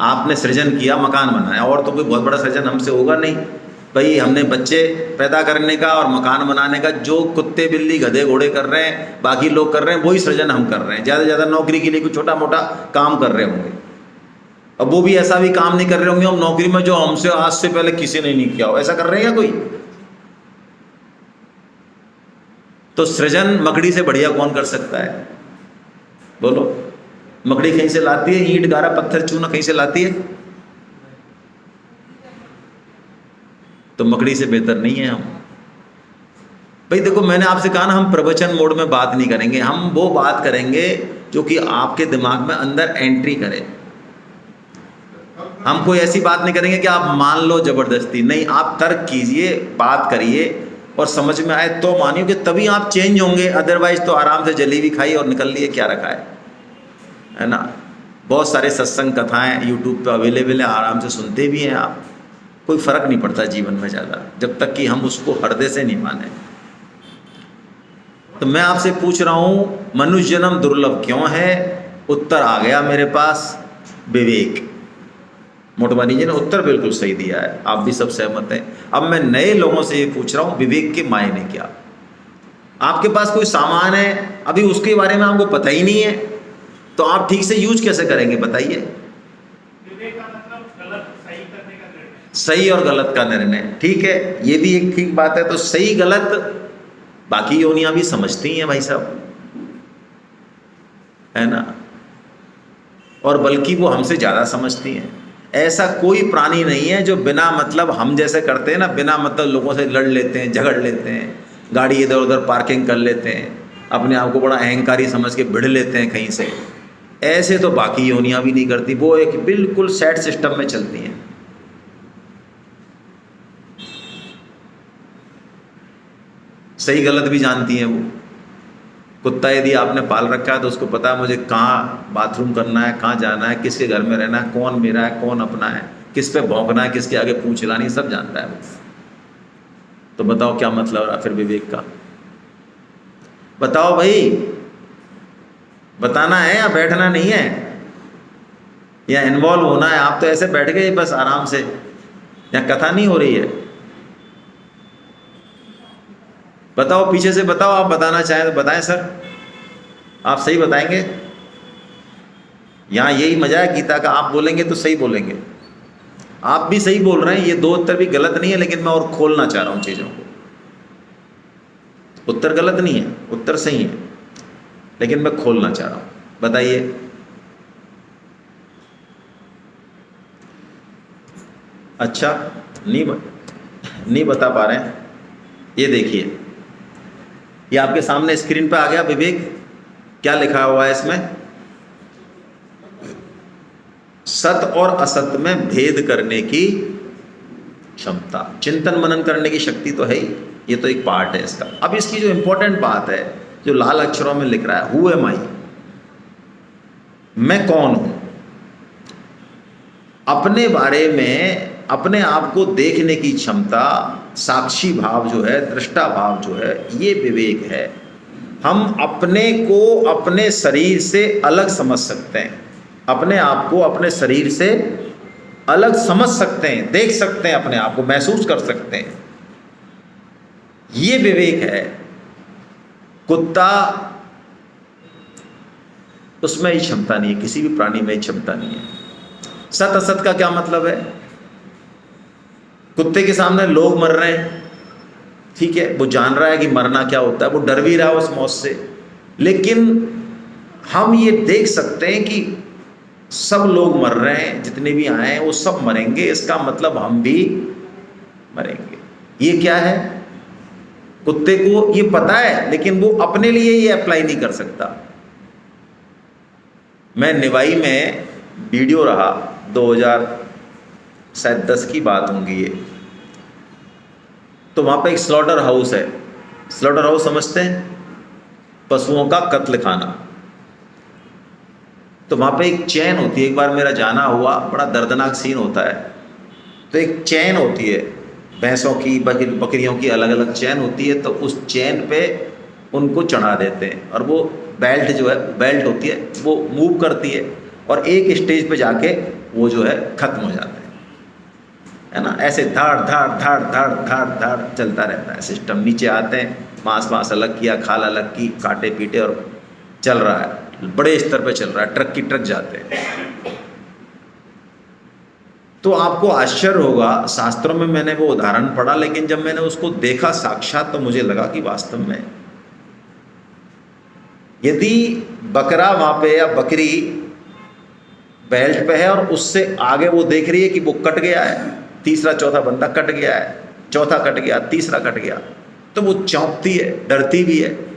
आपने सृजन किया, मकान बनाया, और तो कोई बहुत बड़ा सृजन हमसे होगा नहीं भाई। हमने बच्चे पैदा करने का और मकान बनाने का जो कुत्ते, बिल्ली, गधे, घोड़े कर रहे हैं, बाकी लोग कर रहे हैं, वही सृजन हम कर रहे हैं। ज़्यादा से ज़्यादा नौकरी के लिए कुछ छोटा मोटा काम कर रहे होंगे, अब वो भी ऐसा भी काम नहीं कर रहे होंगे हम नौकरी में जो हमसे आज से पहले किसी ने नहीं किया हो। ऐसा कर रहे हैं क्या कोई? तो सृजन मकड़ी से बढ़िया कौन कर सकता है? बोलो। मकड़ी कहीं से लाती है? ईंट, गारा, पत्थर, चूना कहीं से लाती है? तो मकड़ी से बेहतर नहीं है हम। भाई देखो, मैंने आपसे कहा ना हम प्रवचन मोड में बात नहीं करेंगे, हम वो बात करेंगे जो कि आपके दिमाग में अंदर एंट्री करे। हम कोई ऐसी बात नहीं करेंगे कि आप मान लो जबरदस्ती, नहीं। आप तर्क कीजिए, बात करिए, और समझ में आए तो मानियो कि तभी आप चेंज होंगे। अदरवाइज तो आराम से जलेबी खाई और निकल लिए, क्या रखा है ना। बहुत सारे सत्संग कथाएं यूट्यूब पे अवेलेबल है, आराम से सुनते भी हैं आप। कोई फ़र्क नहीं पड़ता जीवन में ज़्यादा, जब तक कि हम उसको हृदय से नहीं माने। तो मैं आपसे पूछ रहा हूँ मनुष्य जन्म दुर्लभ क्यों है? उत्तर आ गया मेरे पास, विवेक। मोटवानी जी ने उत्तर बिल्कुल सही दिया है, आप भी सब सहमत हैं। अब मैं नए लोगों से ये पूछ रहा हूँ विवेक के मायने क्या? आपके पास कोई सामान है, अभी उसके बारे में आपको पता ही नहीं है, तो आप ठीक से यूज कैसे करेंगे बताइए? विवेक का मतलब गलत सही करने का निर्णय। सही और गलत का निर्णय, ठीक है, ये भी एक ठीक बात है। तो सही गलत बाकी योनियां भी समझती हैं भाई साहब, है ना, और बल्कि वो हमसे ज़्यादा समझती हैं। ऐसा कोई प्राणी नहीं है जो बिना मतलब हम जैसे करते हैं ना, बिना मतलब लोगों से लड़ लेते हैं, झगड़ लेते हैं, गाड़ी इधर उधर पार्किंग कर लेते हैं, अपने आप को बड़ा अहंकारी समझ के भिड़ लेते हैं कहीं से। ऐसे तो बाकी योनियां भी नहीं करती, वो एक बिल्कुल सेट सिस्टम में चलती हैं। सही गलत भी जानती हैं वो। कुत्ता यदि आपने पाल रखा है तो उसको पता है मुझे कहाँ बाथरूम करना है, कहाँ जाना है, किसके घर में रहना है, कौन मेरा है कौन अपना है, किस पे भौंकना है, किसके आगे पूंछ हिलानी, सब जानता है वो। तो बताओ क्या मतलब रहा फिर विवेक का? बताओ भाई, बताना है या बैठना नहीं है, या इन्वॉल्व होना है? आप तो ऐसे बैठ गए बस आराम से, या कथा नहीं हो रही है? बताओ, पीछे से बताओ, आप बताना चाहें तो बताएं सर, आप सही बताएंगे। यहाँ यही मजा है गीता का, आप बोलेंगे तो सही बोलेंगे। आप भी सही बोल रहे हैं, ये दो उत्तर भी गलत नहीं है, लेकिन मैं और खोलना चाह रहा हूँ चीज़ों को। उत्तर गलत नहीं है, उत्तर सही है, लेकिन मैं खोलना चाह रहा हूँ। बताइए। अच्छा, नहीं बता पा रहे हैं? ये देखिए, ये आपके सामने स्क्रीन पे आ गया विवेक, क्या लिखा हुआ है इसमें? सत और असत में भेद करने की क्षमता, चिंतन मनन करने की शक्ति तो है ही, ये तो एक पार्ट है इसका। अब इसकी जो इंपॉर्टेंट बात है, जो लाल अक्षरों में लिख रहा है, हु एम आई, मैं कौन हूं, अपने बारे में अपने आप को देखने की क्षमता, साक्षी भाव जो है, दृष्टा भाव जो है, ये विवेक है। हम अपने को अपने शरीर से अलग समझ सकते हैं, अपने आप को अपने शरीर से अलग समझ सकते हैं, देख सकते हैं, अपने आप को महसूस कर सकते हैं, ये विवेक है। कुत्ता, उसमें ही क्षमता नहीं है, किसी भी प्राणी में ही क्षमता नहीं है। सत असत का क्या मतलब है? कुत्ते के सामने लोग मर रहे हैं, ठीक है, वो जान रहा है कि मरना क्या होता है, वो डर भी रहा है उस मौत से, लेकिन हम ये देख सकते हैं कि सब लोग मर रहे हैं, जितने भी आए हैं वो सब मरेंगे, इसका मतलब हम भी मरेंगे। ये क्या है? कुत्ते को ये पता है, लेकिन वो अपने लिए ये अप्लाई नहीं कर सकता। मैं निवाई में वीडियो रहा, 2010 की बात होंगी ये, तो वहाँ पे एक स्लॉटर हाउस है। स्लॉटर हाउस समझते हैं? पशुओं का कत्ल खाना। तो वहाँ पे एक चैन होती है, एक बार मेरा जाना हुआ, बड़ा दर्दनाक सीन होता है। तो एक चैन होती है, भैंसों की, बकरियों की अलग अलग चैन होती है, तो उस चैन पे उनको चढ़ा देते हैं, और वो बेल्ट जो है, बेल्ट होती है, वो मूव करती है, और एक स्टेज पे जाके वो जो है खत्म हो जाते हैं, है ना। ऐसे धाड़ धाड़ धाड़ धाड़ धाड़ धाड़ चलता रहता है सिस्टम। नीचे आते हैं, मांस अलग किया, खाल अलग की, काटे पीटे, और चल रहा है, बड़े स्तर पे चल रहा है, ट्रक की ट्रक जाते हैं। तो आपको आश्चर्य होगा, शास्त्रों में मैंने वो उदाहरण पढ़ा, लेकिन जब मैंने उसको देखा साक्षात, तो मुझे लगा कि वास्तव में यदि बकरा वहाँ पे या बकरी बेल्ट पे है, और उससे आगे वो देख रही है कि वो कट गया है, तीसरा चौथा बंदा कट गया है, चौथा कट गया, तीसरा कट गया, तो वो चौंकती है, डरती भी है।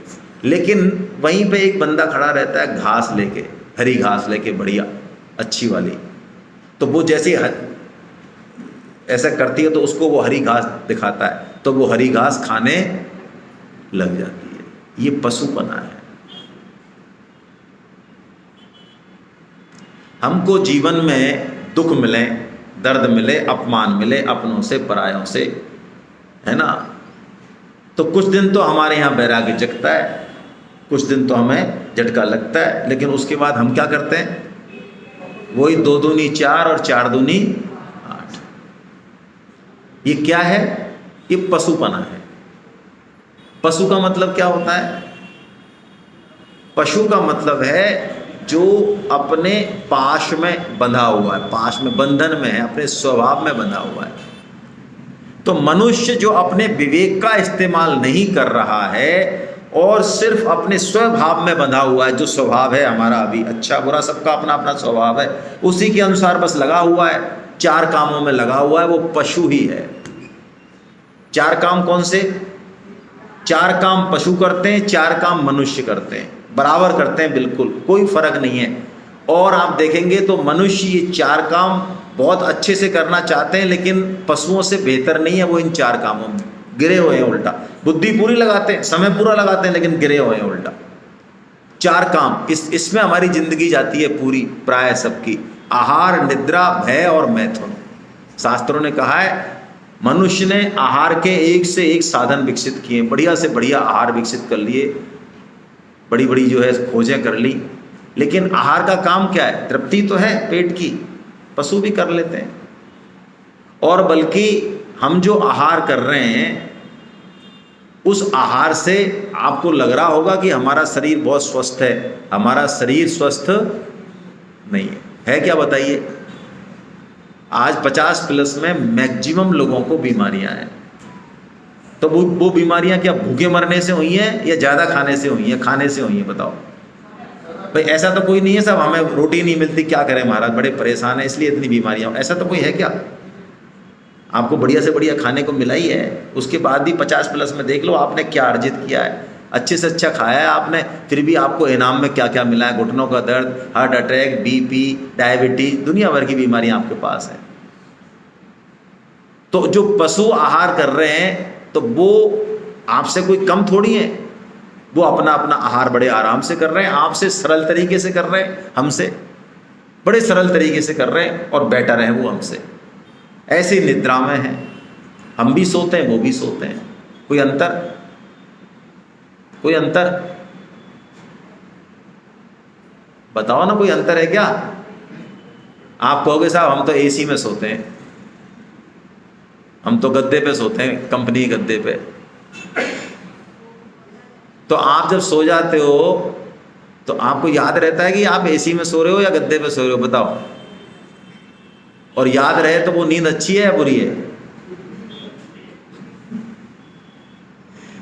लेकिन वहीं पे एक बंदा खड़ा रहता है घास लेके, हरी घास लेके, बढ़िया अच्छी वाली। तो वो जैसे ऐसा करती है तो उसको वो हरी घास दिखाता है, तो वो हरी घास खाने लग जाती है। ये पशुपना है। हमको जीवन में दुख मिले, दर्द मिले, अपमान मिले, अपनों से परायों से, है ना, तो कुछ दिन तो हमारे यहाँ वैराग्य जगता है, कुछ दिन तो हमें झटका लगता है, लेकिन उसके बाद हम क्या करते हैं? वही 2 दूनी 4 और 4 दूनी 8। ये क्या है? ये पशुपना है। पशु का मतलब क्या होता है? पशु का मतलब है जो अपने पाश में बंधा हुआ है, पाश में, बंधन में है, अपने स्वभाव में बंधा हुआ है। तो मनुष्य जो अपने विवेक का इस्तेमाल नहीं कर रहा है और सिर्फ अपने स्वभाव में बंधा हुआ है, जो स्वभाव है हमारा, अभी अच्छा बुरा सबका अपना अपना स्वभाव है, उसी के अनुसार बस लगा हुआ है, 4 कामों में लगा हुआ है, वो पशु ही है। 4 काम कौन से? 4 काम पशु करते हैं, 4 काम मनुष्य करते हैं, बराबर करते हैं, बिल्कुल कोई फर्क नहीं है। और आप देखेंगे तो मनुष्य ये 4 काम बहुत अच्छे से करना चाहते हैं, लेकिन पशुओं से बेहतर नहीं है, वो इन 4 कामों में गिरे हुए हैं। उल्टा बुद्धि पूरी लगाते हैं, समय पूरा लगाते हैं, लेकिन गिरे हुए हैं उल्टा। 4 काम इसमें हमारी जिंदगी जाती है पूरी, प्राय सबकी। आहार, निद्रा, भय और मैथुन। शास्त्रों ने कहा है मनुष्य ने आहार के एक से एक साधन विकसित किए, बढ़िया से बढ़िया आहार विकसित कर लिए, बड़ी बड़ी जो है खोजें कर ली, लेकिन आहार का काम क्या है? तृप्ति तो है पेट की, पशु भी कर लेते हैं। और बल्कि हम जो आहार कर रहे हैं उस आहार से आपको लग रहा होगा कि हमारा शरीर बहुत स्वस्थ है, हमारा शरीर स्वस्थ नहीं है क्या? बताइए। आज 50+ में मैक्सिमम लोगों को बीमारियां हैं। तो वो बीमारियां क्या भूखे मरने से हुई हैं या ज़्यादा खाने से हुई हैं? खाने से हुई हैं, बताओ भाई। ऐसा तो कोई नहीं है साहब हमें रोटी नहीं मिलती, क्या करें महाराज, बड़े परेशान हैं इसलिए इतनी बीमारियां, ऐसा तो कोई है क्या? आपको बढ़िया से बढ़िया खाने को मिला ही है, उसके बाद भी 50+ में देख लो आपने क्या अर्जित किया है। अच्छे से अच्छा खाया है आपने, फिर भी आपको इनाम में क्या क्या मिला है? घुटनों का दर्द, हार्ट अटैक, बीपी, डायबिटीज, दुनिया भर की बीमारियां आपके पास है। तो जो पशु आहार कर रहे हैं तो वो आपसे कोई कम थोड़ी है, वो अपना अपना आहार बड़े आराम से कर रहे हैं, आपसे सरल तरीके से कर रहे हैं, हमसे बड़े सरल तरीके से कर रहे हैं और बेटर हैं वो हमसे। ऐसे निद्रा में हैं, हम भी सोते हैं वो भी सोते हैं, कोई अंतर? कोई अंतर बताओ ना, कोई अंतर है क्या? आप कहोगे साहब हम तो एसी में सोते हैं, हम तो गद्दे पे सोते हैं, कंपनी गद्दे पे। तो आप जब सो जाते हो तो आपको याद रहता है कि आप एसी में सो रहे हो या गद्दे पे सो रहे हो? बताओ। और याद रहे तो वो नींद अच्छी है या बुरी है?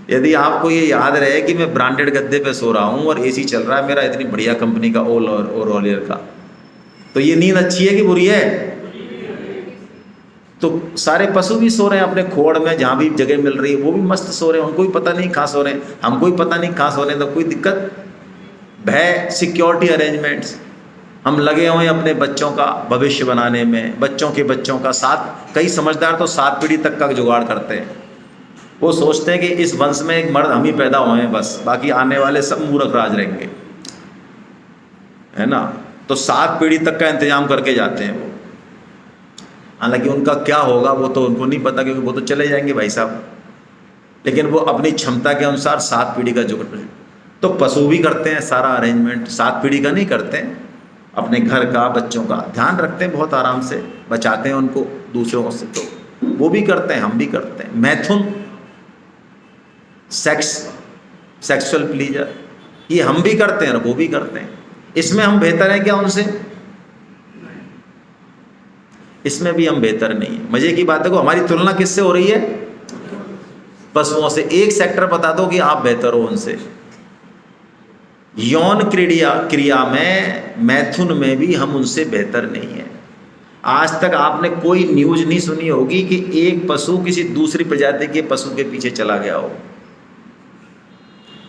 यदि आपको ये याद रहे कि मैं ब्रांडेड गद्दे पे सो रहा हूं और एसी चल रहा है मेरा इतनी बढ़िया कंपनी का ओरोलियर का, तो ये नींद अच्छी है कि बुरी है? तो सारे पशु भी सो रहे हैं अपने खोड़ में, जहां भी जगह मिल रही है वो भी मस्त सो रहे हैं, उनको भी पता नहीं कहाँ सो रहे हैं, हमको भी पता नहीं कहाँ सो रहे हैं, तो कोई दिक्कत? भय, सिक्योरिटी अरेंजमेंट्स, हम लगे हुए हैं अपने बच्चों का भविष्य बनाने में, बच्चों के बच्चों का। कई समझदार तो 7 पीढ़ी तक का जुगाड़ करते हैं। वो सोचते हैं कि इस वंश में एक मर्द हम ही पैदा हुए हैं बस, बाकी आने वाले सब मूर्ख राज रहेंगे, है ना। तो 7 पीढ़ी तक का इंतजाम करके जाते हैं वो। हालांकि उनका क्या होगा वो तो उनको नहीं पता, क्योंकि वो तो चले जाएंगे भाई साहब, लेकिन वो अपनी क्षमता के अनुसार 7 पीढ़ी का जुगाड़। तो पशु भी करते हैं सारा अरेंजमेंट, 7 पीढ़ी का नहीं करते हैं, अपने घर का, बच्चों का ध्यान रखते हैं, बहुत आराम से बचाते हैं उनको दूसरों से। तो वो भी करते हैं, हम भी करते हैं। मैथुन, सेक्सुअल प्लीजर, ये हम भी करते हैं और वो भी करते हैं। इसमें हम बेहतर हैं क्या उनसे? इसमें भी हम बेहतर नहीं है। मजे की बात है, को हमारी तुलना किससे हो रही है? पशुओं से। एक सेक्टर बता दो कि आप बेहतर हो उनसे। यौन क्रिया में, मैथुन में भी हम उनसे बेहतर नहीं है। आज तक आपने कोई न्यूज नहीं सुनी होगी कि एक पशु किसी दूसरी प्रजाति के पशु के पीछे चला गया हो।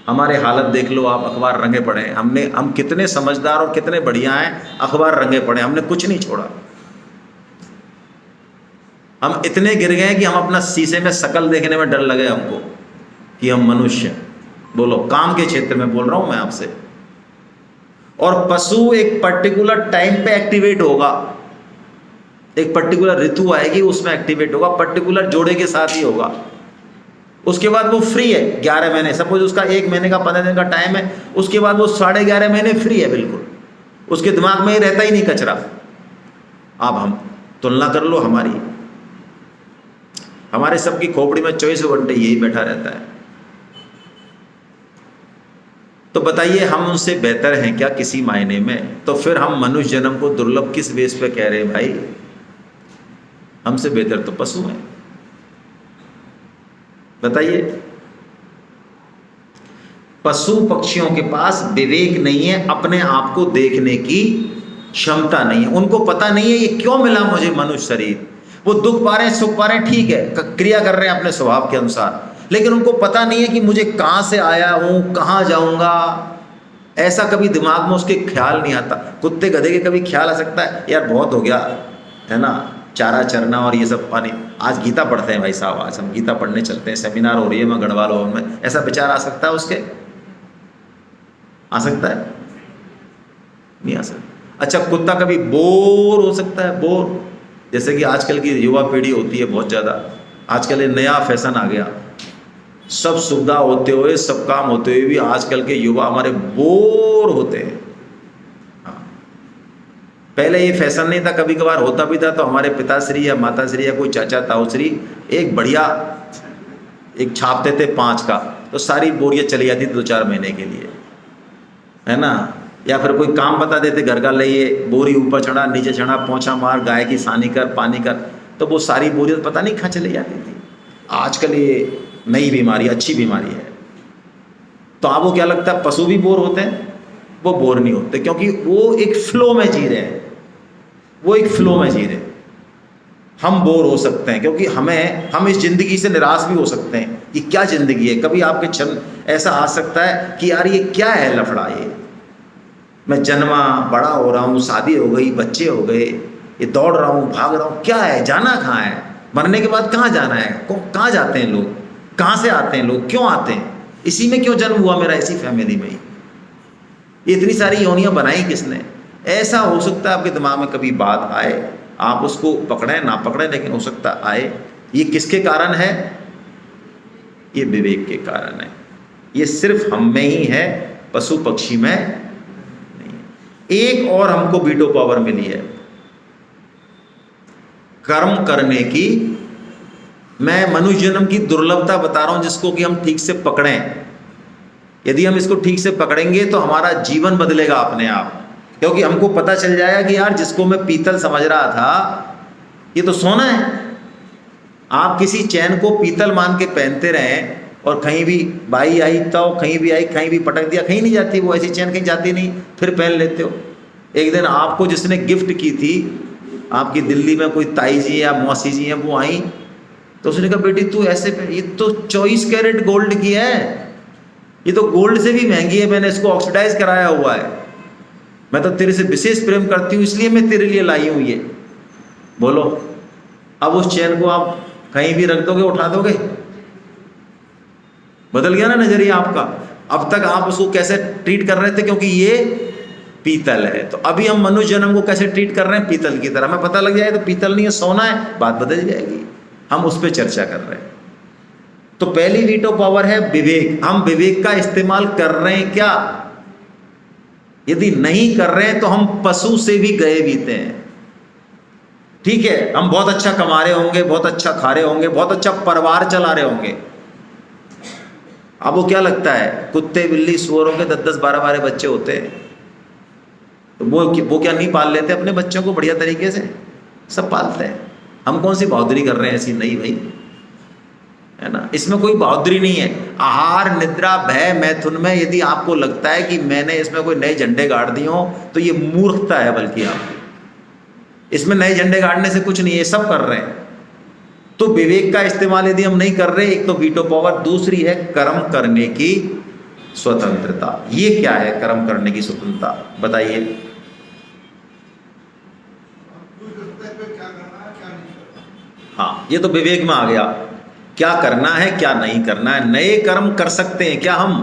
हमारे हालत देख लो आप, अखबार रंगे पड़े हैं। हम कितने समझदार और कितने बढ़िया हैं, अखबार रंगे पड़े, हमने कुछ नहीं छोड़ा। हम इतने गिर गए कि हम अपना शीशे में शकल देखने में डर लगे हमको कि हम मनुष्य हैं। बोलो, काम के क्षेत्र में बोल रहा हूं मैं आपसे। और पशु एक पर्टिकुलर टाइम पे एक्टिवेट होगा, एक पर्टिकुलर ऋतु आएगी उसमें एक्टिवेट होगा, पर्टिकुलर जोड़े के साथ ही होगा। उसके बाद वो फ्री है 11 महीने, सपोज उसका 1 महीने का 15 दिन का टाइम है, उसके बाद वो 11.5 महीने फ्री है बिल्कुल, उसके दिमाग में रहता ही नहीं कचरा। अब हम तुलना कर लो हमारे सबकी खोपड़ी में 24 घंटे यही बैठा रहता है। तो बताइए हम उनसे बेहतर हैं क्या किसी मायने में? तो फिर हम मनुष्य जन्म को दुर्लभ किस बेस पे कह रहे हैं भाई? हमसे बेहतर तो पशु हैं। बताइए, पशु पक्षियों के पास विवेक नहीं है, अपने आप को देखने की क्षमता नहीं है, उनको पता नहीं है ये क्यों मिला मुझे मनुष्य शरीर। वो दुख पा रहे हैं, सुख पा रहे हैं, ठीक है, क्रिया कर रहे हैं अपने स्वभाव के अनुसार, लेकिन उनको पता नहीं है कि मुझे कहां से आया हूं, कहां जाऊंगा। ऐसा कभी दिमाग में उसके ख्याल नहीं आता। कुत्ते गधे के कभी ख्याल आ सकता है यार बहुत हो गया, है ना, चारा चरना और ये सब पानी। आज गीता पढ़ते हैं भाई साहब, आज हम गीता पढ़ने चलते हैं, सेमिनार हो रही है मैं गढ़वाल भवन में, ऐसा विचार आ सकता है उसके? आ सकता है? नहीं आ सकता। अच्छा, कुत्ता कभी बोर हो सकता है? बोर? जैसे कि आजकल की युवा पीढ़ी होती है बहुत ज़्यादा, आजकल ये नया फैशन आ गया, सब सुविधा होते हुए, सब काम होते हुए भी आजकल के युवा हमारे बोर होते हैं। हाँ। पहले ये फैशन नहीं था, कभी कभार होता भी था तो हमारे पिताश्री या माताश्री या कोई चाचा ताऊश्री एक बढ़िया एक छापते थे 5 का, तो सारी बोरियत चली जाती थी 2-4 महीने के लिए, है ना। या फिर कोई काम बता देते घर का, ले ये बोरी ऊपर चढ़ा नीचे चढ़ा, पोंछा मार, गाय की सानी कर, पानी कर, तो वो सारी बोरियत पता नहीं कहाँ चली जाती थी। आजकल ये नई बीमारी, अच्छी बीमारी है। तो आपको क्या लगता है पशु भी बोर होते हैं? वो बोर नहीं होते, क्योंकि वो एक फ्लो में जी रहे हैं, वो एक फ्लो में जी रहे हैं। हम बोर हो सकते हैं क्योंकि हम इस ज़िंदगी से निराश भी हो सकते हैं कि क्या ज़िंदगी है। कभी आपके क्षण ऐसा आ सकता है कि यार ये क्या है लफड़ा, ये मैं जन्मा, बड़ा हो रहा हूँ, शादी हो गई, बच्चे हो गए, ये दौड़ रहा हूँ, भाग रहा हूँ, क्या है, जाना कहाँ है, मरने के बाद कहाँ जाना है, कहाँ जाते हैं लोग, कहाँ से आते हैं लोग, क्यों आते हैं, इसी में क्यों जन्म हुआ मेरा, इसी फैमिली में ही, ये इतनी सारी योनियाँ बनाई किसने? ऐसा हो सकता है आपके दिमाग में कभी बात आए, आप उसको पकड़ें ना पकड़ें, लेकिन हो सकता आए। ये किसके कारण है? ये विवेक के कारण है। ये सिर्फ हम में ही है, पशु पक्षी में नहीं है। एक और हमको वीटो पावर मिली है कर्म करने की। मैं मनुष्य जन्म की दुर्लभता बता रहा हूं जिसको कि हम ठीक से पकड़ें। यदि हम इसको ठीक से पकड़ेंगे तो हमारा जीवन बदलेगा अपने आप, क्योंकि हमको पता चल जाएगा कि यार जिसको मैं पीतल समझ रहा था ये तो सोना है। आप किसी चैन को पीतल मान के पहनते रहें और कहीं भी बाई आई तो कहीं भी आई, कहीं भी पटक दिया, कहीं नहीं जाती वो, ऐसी चैन कहीं जाती नहीं, फिर पहन लेते हो। एक दिन आपको जिसने गिफ्ट की थी, आपकी दिल्ली में कोई ताई जी या मौसी जी हैं, वो आई तो उसने कहा बेटी तू ऐसे, ये तो 24 कैरेट गोल्ड की है, ये तो गोल्ड से भी महंगी है, मैंने इसको ऑक्सीडाइज कराया हुआ है, मैं तो तेरे से विशेष प्रेम करती हूँ इसलिए मैं तेरे लिए लाई हूँ ये। बोलो, अब उस चैन को आप कहीं भी रख दोगे, उठा दोगे? बदल गया ना नजरिया आपका। अब तक आप उसको कैसे ट्रीट कर रहे थे, क्योंकि ये पीतल है, तो अभी हम मनुष्य जन्म को कैसे ट्रीट कर रहे हैं? पीतल की तरह। हमें पता लग जाए तो पीतल नहीं है, सोना है, बात बदल जाएगी। हम उस पर चर्चा कर रहे हैं। तो पहली वीटो पावर है विवेक। हम विवेक का इस्तेमाल कर रहे हैं क्या? यदि नहीं कर रहे हैं तो हम पशु से भी गए बीते हैं। ठीक है, हम बहुत अच्छा कमा रहे होंगे, बहुत अच्छा खा रहे होंगे, बहुत अच्छा परिवार चला रहे होंगे। आपको क्या लगता है कुत्ते बिल्ली सुअरों के 10-10 12-12 बच्चे होते हैं, तो वो क्या नहीं पाल लेते अपने बच्चों को बढ़िया तरीके से? सब पालते हैं। हम कौन सी बहादुरी कर रहे हैं ऐसी? नहीं भाई, है ना। इसमें कोई बहादुरी नहीं है। आहार निद्रा भय मैथुन में यदि आपको लगता है कि मैंने इसमें कोई नए झंडे गाड़ दिए हो तो ये मूर्खता है। बल्कि आपको इसमें नए झंडे गाड़ने से कुछ नहीं है, सब कर रहे हैं। तो विवेक का इस्तेमाल यदि हम नहीं कर रहे, एक तो वीटो पावर, दूसरी है कर्म करने की स्वतंत्रता। ये क्या है कर्म करने की स्वतंत्रता? बताइए। हाँ, ये तो विवेक में आ गया, क्या करना है क्या नहीं करना है। नए कर्म कर सकते हैं क्या हम?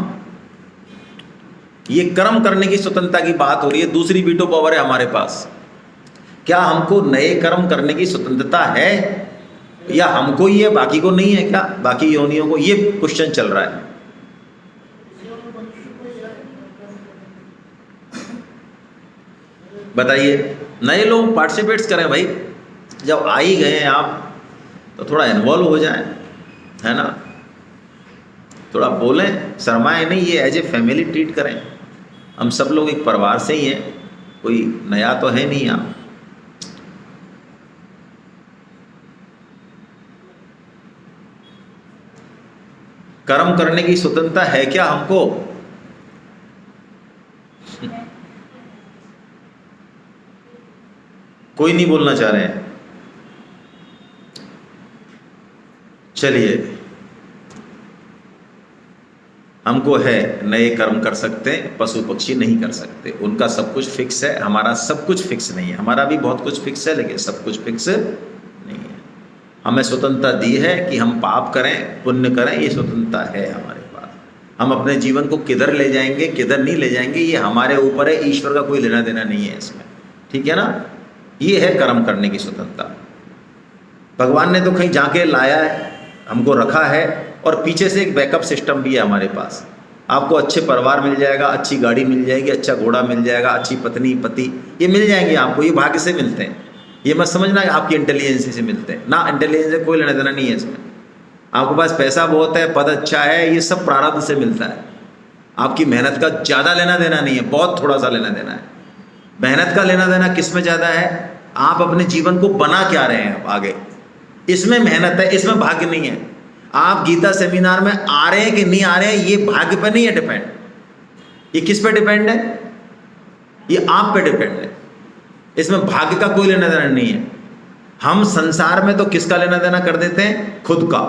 ये कर्म करने की स्वतंत्रता की बात हो रही है। दूसरी वीटो पावर है हमारे पास। क्या हमको नए कर्म करने की स्वतंत्रता है या हमको ही है, बाकी को नहीं है क्या? बाकी योनियों को? ये क्वेश्चन चल रहा है। बताइए, नए लोग पार्टिसिपेट्स करें भाई। जब आ ही गए हैं आप तो थोड़ा इन्वॉल्व हो जाएं, है ना। थोड़ा बोलें, शर्माएं नहीं, ये एज ए फैमिली ट्रीट करें। हम सब लोग एक परिवार से ही हैं, कोई नया तो है नहीं आप। कर्म करने की स्वतंत्रता है क्या हमको? कोई नहीं बोलना चाह रहे हैं। चलिए, हमको है नए कर्म कर सकते हैं, पशु पक्षी नहीं कर सकते। उनका सब कुछ फिक्स है, हमारा सब कुछ फिक्स नहीं है। हमारा भी बहुत कुछ फिक्स है लेकिन सब कुछ फिक्स हमें स्वतंत्रता दी है कि हम पाप करें पुण्य करें, ये स्वतंत्रता है हमारे पास। हम अपने जीवन को किधर ले जाएंगे किधर नहीं ले जाएंगे ये हमारे ऊपर है, ईश्वर का कोई लेना देना नहीं है इसमें, ठीक है ना। ये है कर्म करने की स्वतंत्रता। भगवान ने तो कहीं जाके लाया है, हमको रखा है, और पीछे से एक बैकअप सिस्टम भी है हमारे पास। आपको अच्छे परिवार मिल जाएगा, अच्छी गाड़ी मिल जाएगी, अच्छा घोड़ा मिल जाएगा, अच्छी पत्नी पति ये मिल जाएंगे आपको, ये भाग्य से मिलते हैं। ये मत समझना कि आपकी इंटेलिजेंसी से मिलते हैं ना, इंटेलिजेंस से कोई लेना देना नहीं है इसमें। आपके पास पैसा बहुत है, पद अच्छा है, ये सब प्रारब्ध से मिलता है। आपकी मेहनत का ज़्यादा लेना देना नहीं है, बहुत थोड़ा सा लेना देना है। मेहनत का लेना देना किस में ज़्यादा है, आप अपने जीवन को बना क्या रहे हैं आगे, इसमें मेहनत है, इसमें भाग्य नहीं है। आप गीता सेमिनार में आ रहे हैं कि नहीं आ रहे हैं, ये भाग्य पर नहीं है डिपेंड। ये किस पे डिपेंड है, ये आप पे डिपेंड है। इसमें भाग्य का कोई लेना देना नहीं है। हम संसार में तो किसका लेना देना कर देते हैं, खुद का,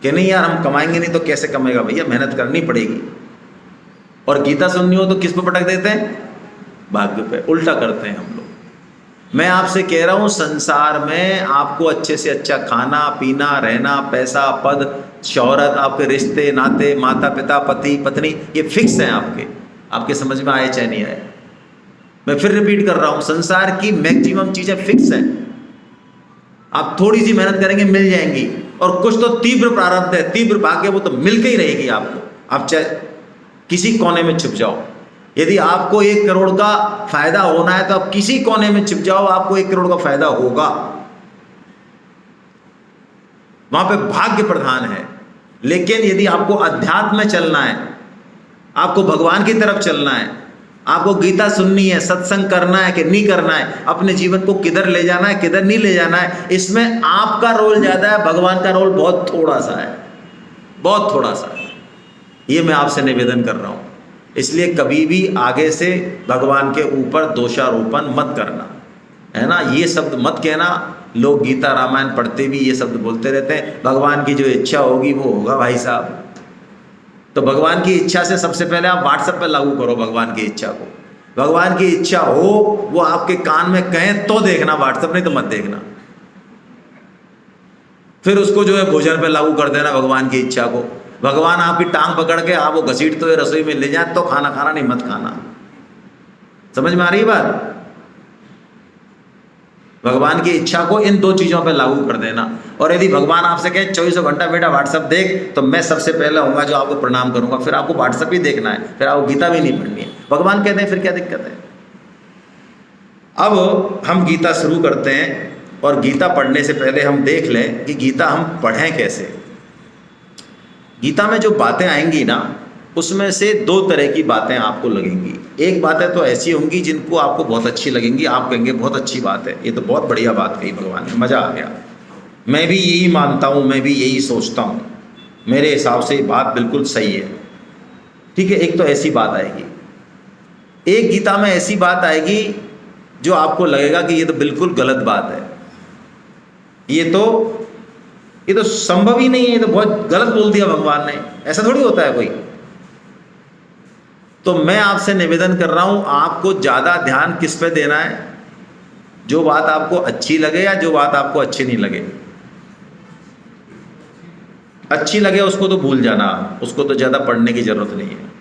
कि नहीं यार हम कमाएंगे नहीं तो कैसे कमाएगा भैया, मेहनत करनी पड़ेगी। और गीता सुननी हो तो किस पे पटक देते हैं, भाग्य पे। उल्टा करते हैं हम लोग। मैं आपसे कह रहा हूं संसार में आपको अच्छे से अच्छा खाना पीना रहना, पैसा पद शौहरत, आपके रिश्ते नाते, माता पिता पति पत्नी, ये फिक्स हैं आपके समझ में आए चाहे नहीं आए। मैं फिर रिपीट कर रहा हूं, संसार की मैक्सिमम चीजें फिक्स हैं। आप थोड़ी सी मेहनत करेंगे मिल जाएंगी, और कुछ तो तीव्र प्रारब्ध है, तीव्र भाग्य, वो तो मिल के ही रहेगी आपको। आप चाहे किसी कोने में छुप जाओ, यदि आपको 1 करोड़ का फायदा होना है तो आप किसी कोने में छिप जाओ, आपको 1 करोड़ का फायदा होगा। वहां पे भाग्य प्रधान है। लेकिन यदि आपको अध्यात्म में चलना है, आपको भगवान की तरफ चलना है, आपको गीता सुननी है, सत्संग करना है कि नहीं करना है, अपने जीवन को किधर ले जाना है किधर नहीं ले जाना है, इसमें आपका रोल ज्यादा है, भगवान का रोल बहुत थोड़ा सा है, बहुत थोड़ा सा है। ये मैं आपसे निवेदन कर रहा हूं। इसलिए कभी भी आगे से भगवान के ऊपर दोषारोपण मत करना, है ना। ये शब्द मत कहना। लोग गीता रामायण पढ़ते भी ये शब्द बोलते रहते हैं, भगवान की जो इच्छा होगी वो होगा भाई साहब। तो भगवान की इच्छा से सबसे पहले आप व्हाट्सएप पे लागू करो भगवान की इच्छा को। भगवान की इच्छा हो वो आपके कान में कहें तो देखना व्हाट्सएप, नहीं तो मत देखना। फिर उसको जो है भोजन पे लागू कर देना भगवान की इच्छा को। भगवान आपकी टांग पकड़ के आपको घसीट तो रसोई में ले जाए तो खाना खाना, नहीं मत खाना। समझ में आ रही बात। भगवान की इच्छा को इन 2 चीजों पे लागू कर देना। और यदि भगवान आपसे कहे 24 घंटा बेटा व्हाट्सएप देख, तो मैं सबसे पहले होऊंगा जो आपको प्रणाम करूंगा। फिर आपको व्हाट्सएप ही देखना है, फिर आपको गीता भी नहीं पढ़नी है। भगवान कहते हैं फिर क्या दिक्कत है। अब हम गीता शुरू करते हैं, और गीता पढ़ने से पहले हम देख लें कि गीता हम पढ़ें कैसे। गीता में जो बातें आएंगी ना, उसमें से 2 तरह की बातें आपको लगेंगी। एक बातें तो ऐसी होंगी जिनको आपको बहुत अच्छी लगेंगी, आप कहेंगे बहुत अच्छी बात है, ये तो बहुत बढ़िया बात कही भगवान ने, मज़ा आ गया, मैं भी यही मानता हूँ, मैं भी यही सोचता हूँ, मेरे हिसाब से ये बात बिल्कुल सही है। ठीक है, एक तो ऐसी बात आएगी। एक गीता में ऐसी बात आएगी जो आपको लगेगा कि ये तो बिल्कुल गलत बात है, ये तो संभव ही नहीं है, ये तो बहुत गलत बोल दिया भगवान ने, ऐसा थोड़ी होता है कोई। तो मैं आपसे निवेदन कर रहा हूं, आपको ज़्यादा ध्यान किस पे देना है, जो बात आपको अच्छी लगे या जो बात आपको अच्छी नहीं लगे। अच्छी लगे उसको तो भूल जाना, उसको तो ज़्यादा पढ़ने की ज़रूरत नहीं है।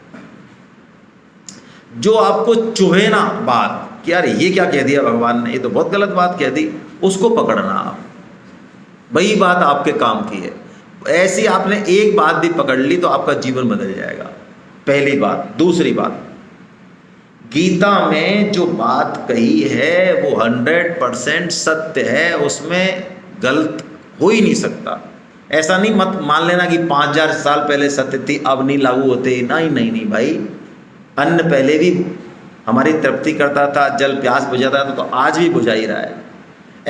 जो आपको चुभे ना बात कि यार ये क्या कह दिया भगवान ने, ये तो बहुत गलत बात कह दी, उसको पकड़ना आप, वही बात आपके काम की है। ऐसी आपने एक बात भी पकड़ ली तो आपका जीवन बदल जाएगा, पहली बात। दूसरी बात, गीता में जो बात कही है वो 100% सत्य है, उसमें गलत हो ही नहीं सकता। ऐसा नहीं मत मान लेना कि 5000 साल पहले सत्य थी अब नहीं लागू होते, नहीं नहीं नहीं भाई। अन्न पहले भी हमारी तृप्ति करता था, जल प्यास बुझाता था, तो आज भी बुझा ही रहा है।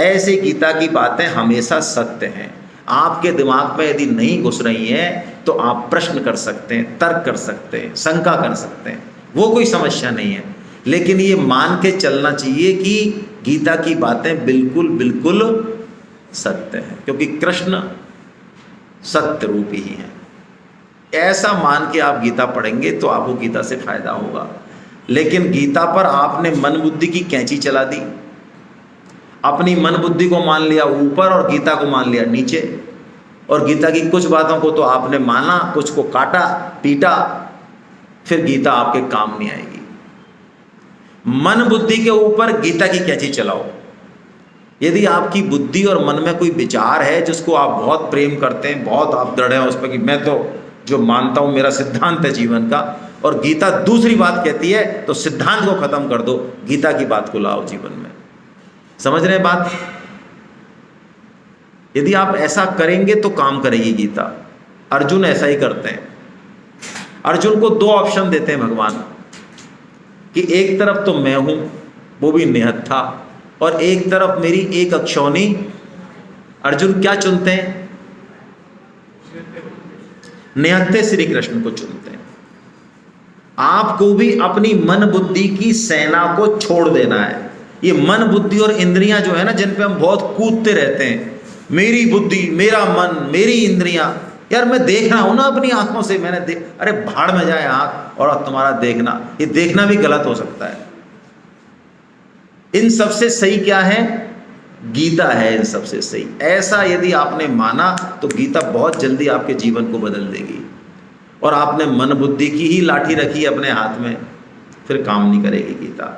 ऐसे गीता की बातें हमेशा सत्य हैं। आपके दिमाग में यदि नहीं घुस रही हैं तो आप प्रश्न कर सकते हैं, तर्क कर सकते हैं, शंका कर सकते हैं, वो कोई समस्या नहीं है। लेकिन ये मान के चलना चाहिए कि गीता की बातें बिल्कुल बिल्कुल सत्य हैं, क्योंकि कृष्ण सत्य रूपी ही हैं। ऐसा मान के आप गीता पढ़ेंगे तो आपको गीता से फायदा होगा। लेकिन गीता पर आपने मन बुद्धि की कैंची चला दी, अपनी मन बुद्धि को मान लिया ऊपर और गीता को मान लिया नीचे, और गीता की कुछ बातों को तो आपने माना, कुछ को काटा पीटा, फिर गीता आपके काम नहीं आएगी। मन बुद्धि के ऊपर गीता की कैंची चलाओ। यदि आपकी बुद्धि और मन में कोई विचार है जिसको आप बहुत प्रेम करते हैं, बहुत आप दृढ़ हैं उस पर कि मैं तो जो मानता हूं मेरा सिद्धांत है जीवन का, और गीता दूसरी बात कहती है, तो सिद्धांत को खत्म कर दो, गीता की बात को लाओ जीवन में। समझ रहे हैं बात? यदि आप ऐसा करेंगे तो काम करेगी गीता। अर्जुन ऐसा ही करते हैं। अर्जुन को दो ऑप्शन देते हैं भगवान कि एक तरफ तो मैं हूं, वो भी निहत था, और एक तरफ मेरी एक अक्षौनी। अर्जुन क्या चुनते हैं? निहत्ते श्री कृष्ण को चुनते हैं। आपको भी अपनी मन बुद्धि की सेना को छोड़ देना है। ये मन बुद्धि और इंद्रियां जो है ना, जिन पे हम बहुत कूदते रहते हैं, मेरी बुद्धि, मेरा मन, मेरी इंद्रियां, यार मैं देख रहा हूं ना अपनी आंखों से, मैंने अरे भाड़ में जाए आंख और तुम्हारा देखना, ये देखना भी गलत हो सकता है। इन सबसे सही क्या है? गीता है इन सबसे सही। ऐसा यदि आपने माना तो गीता बहुत जल्दी आपके जीवन को बदल देगी। और आपने मन बुद्धि की ही लाठी रखी अपने हाथ में, फिर काम नहीं करेगी गीता।